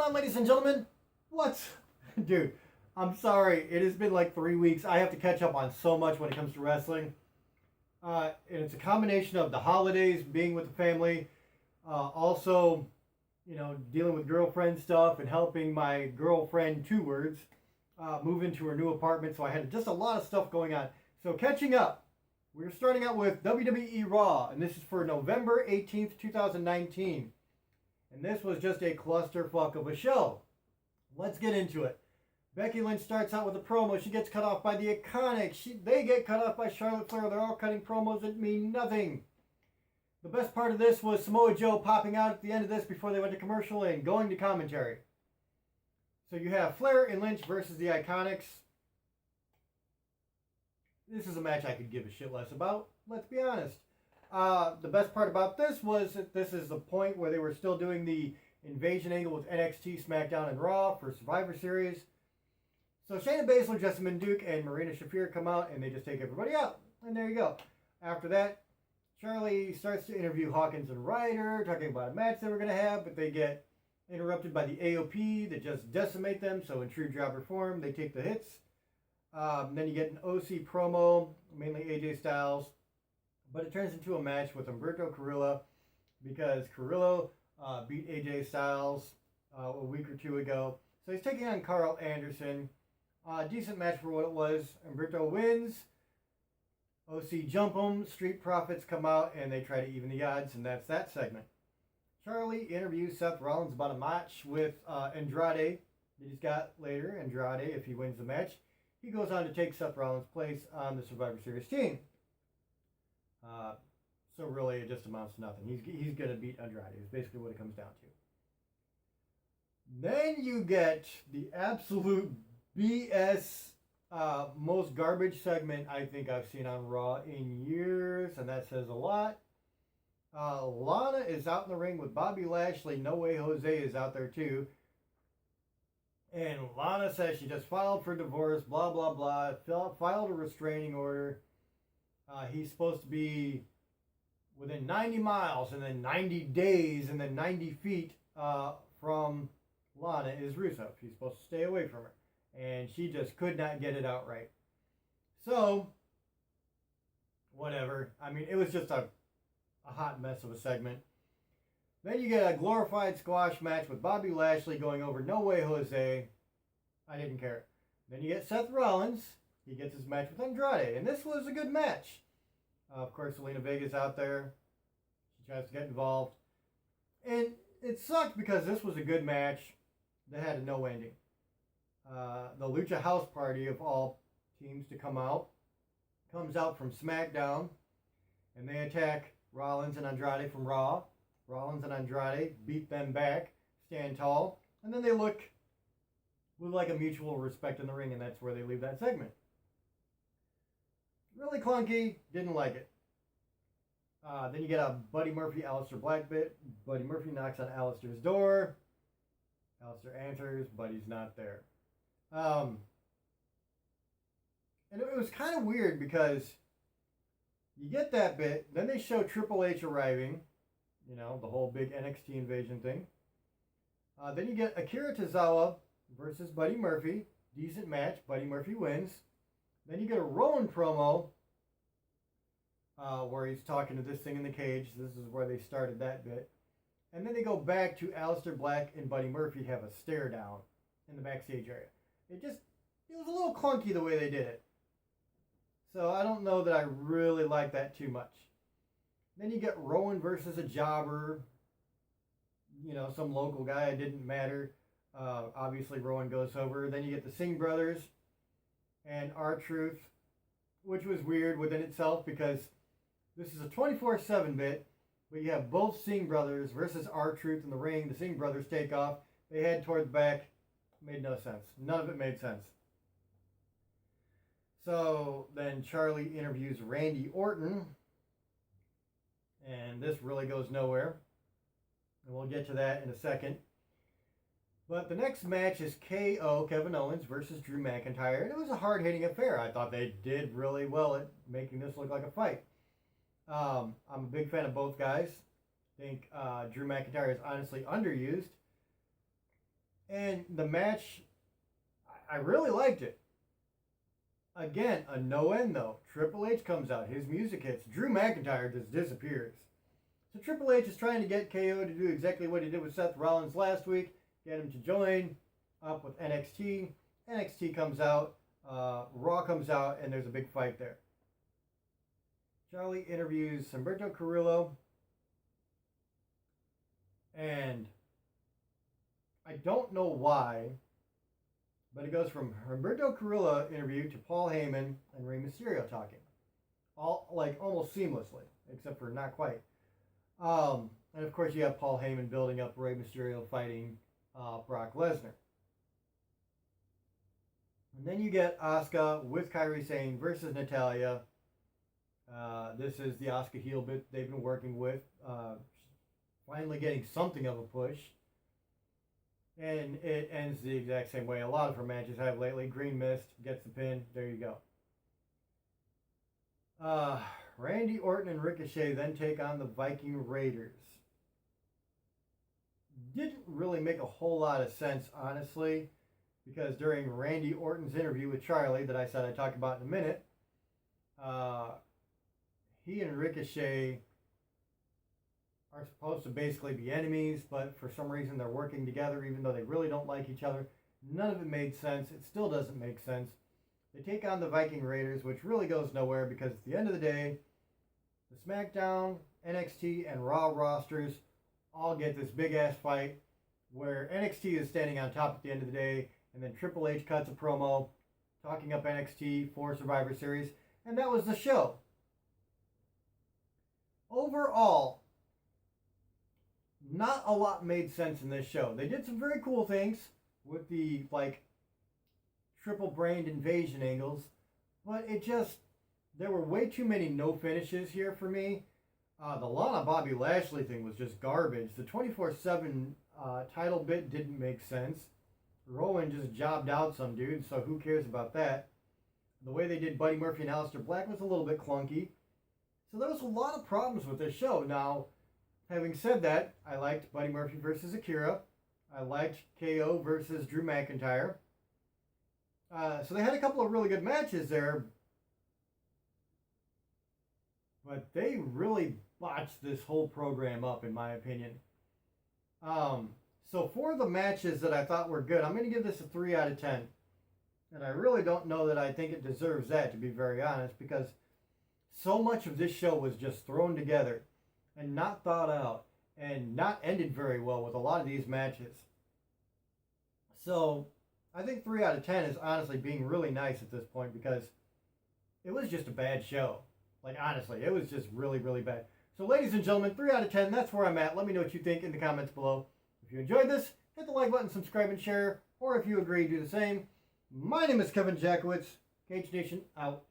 on, ladies and gentlemen? What? Dude, I'm sorry. It has been like 3 weeks. I have to catch up on so much when it comes to wrestling. And it's a combination of the holidays, being with the family, also, dealing with girlfriend stuff and helping my girlfriend, two words, move into her new apartment. So I had just a lot of stuff going on. So catching up. We're starting out with WWE Raw, and this is for November 18th, 2019. And this was just a clusterfuck of a show. Let's get into it. Becky Lynch starts out with a promo. She gets cut off by the Iconics. They get cut off by Charlotte Flair. They're all cutting promos that mean nothing. The best part of this was Samoa Joe popping out at the end of this before they went to commercial and going to commentary. So you have Flair and Lynch versus the Iconics. This is a match I could give a shit less about. Let's be honest. The best part about this was that this is the point where they were still doing the invasion angle with NXT, SmackDown, and Raw for Survivor Series. So Shayna Baszler, Jessamyn Duke, and Marina Shafir come out and they just take everybody out. And there you go. After that, Charlie starts to interview Hawkins and Ryder, talking about a match they were going to have, but they get interrupted by the AOP that just decimate them. So in true jobber form, they take the hits. Then you get an OC promo, mainly AJ Styles. But it turns into a match with Humberto Carrillo because Carrillo beat AJ Styles a week or two ago. So he's taking on Carl Anderson. Decent match for what it was. Humberto wins. OC jump him. Street Profits come out and they try to even the odds, and that's that segment. Charlie interviews Seth Rollins about a match with Andrade that he's got later. Andrade, if he wins the match, he goes on to take Seth Rollins' place on the Survivor Series team. So really it just amounts to nothing. He's going to beat Andrade is basically what it comes down to. Then you get the absolute BS, most garbage segment I think I've seen on Raw in years, and that says a lot. Lana is out in the ring with Bobby Lashley. No Way Jose is out there too. And Lana says she just filed for divorce, blah, blah, blah. Filed a restraining order. He's supposed to be within 90 miles and then 90 days and then 90 feet from Lana is Rusev. He's supposed to stay away from her. And she just could not get it out right. So, whatever. I mean, it was just a hot mess of a segment. Then you get a glorified squash match with Bobby Lashley going over No Way Jose. I didn't care. Then you get Seth Rollins. He gets his match with Andrade. And this was a good match. Of course, Zelina Vega's out there. She tries to get involved. And it sucked because this was a good match that had a no ending. The Lucha House Party of all teams to come out comes out from SmackDown. And they attack Rollins and Andrade from Raw. Rollins and Andrade beat them back, stand tall. And then they look with like a mutual respect in the ring. And that's where they leave that segment. Really clunky, didn't like it. Then you get a Buddy Murphy, Aleister Black bit. Buddy Murphy knocks on Aleister's door. Aleister answers, Buddy's not there. And it was kind of weird because you get that bit, then they show Triple H arriving, the whole big NXT invasion thing. Then you get Akira Tozawa versus Buddy Murphy. Decent match, Buddy Murphy wins. Then you get a Rowan promo where he's talking to this thing in the cage. This is where they started that bit. And then they go back to Aleister Black and Buddy Murphy have a stare down in the backstage area. It was a little clunky the way they did it. So I don't know that I really like that too much. Then you get Rowan versus a jobber. Some local guy. It didn't matter. Obviously Rowan goes over. Then you get the Singh brothers and R-Truth, which was weird within itself because this is a 24/7 bit, but you have both Singh brothers versus R-Truth in the ring. The Singh brothers take off. They head toward the back. Made no sense. None of it made sense. So then Charlie interviews Randy Orton, and this really goes nowhere. And we'll get to that in a second. But the next match is KO, Kevin Owens, versus Drew McIntyre. And it was a hard-hitting affair. I thought they did really well at making this look like a fight. I'm a big fan of both guys. I think Drew McIntyre is honestly underused. And the match, I really liked it. Again, a no end though. Triple H comes out, his music hits. Drew McIntyre just disappears. So Triple H is trying to get KO to do exactly what he did with Seth Rollins last week, get him to join up with NXT. NXT comes out, Raw comes out, and there's a big fight there. Charlie interviews Humberto Carrillo, and I don't know why, but it goes from Humberto Carrillo interview to Paul Heyman and Rey Mysterio talking, all like almost seamlessly, except for not quite. And of course you have Paul Heyman building up Rey Mysterio fighting Brock Lesnar. And then you get Asuka with Kairi Sane versus Natalya. This is the Asuka heel bit they've been working with. Finally getting something of a push. And it ends the exact same way a lot of her matches have lately. Green Mist gets the pin. There you go. Randy Orton and Ricochet then take on the Viking Raiders. Didn't really make a whole lot of sense, honestly, because during Randy Orton's interview with Charlie that I said I'd talk about in a minute, he and Ricochet are supposed to basically be enemies, but for some reason they're working together even though they really don't like each other. None of it made sense. It still doesn't make sense. They take on the Viking Raiders, which really goes nowhere because at the end of the day, the SmackDown, NXT, and Raw rosters all get this big-ass fight where NXT is standing on top at the end of the day, and then Triple H cuts a promo talking up NXT for Survivor Series, and that was the show. Overall, not a lot made sense in this show. They did some very cool things with the, like, triple-brained invasion angles, but it just, there were way too many no finishes here for me. The Lana Bobby Lashley thing was just garbage. The 24/7 title bit didn't make sense. Rowan just jobbed out some dude, so who cares about that? The way they did Buddy Murphy and Aleister Black was a little bit clunky. So there was a lot of problems with this show. Now, having said that, I liked Buddy Murphy versus Akira. I liked KO versus Drew McIntyre. So they had a couple of really good matches there. But they really botched this whole program up, in my opinion. So for the matches that I thought were good, I'm going to give this a 3 out of 10. And I really don't know that I think it deserves that, to be very honest, because so much of this show was just thrown together and not thought out and not ended very well with a lot of these matches. So I think 3 out of 10 is honestly being really nice at this point because it was just a bad show. Like, honestly, it was just really, really bad. So, ladies and gentlemen, 3 out of 10, that's where I'm at. Let me know what you think in the comments below. If you enjoyed this, hit the like button, subscribe, and share. Or if you agree, do the same. My name is Kevin Jackowitz. Kaged Nation, out.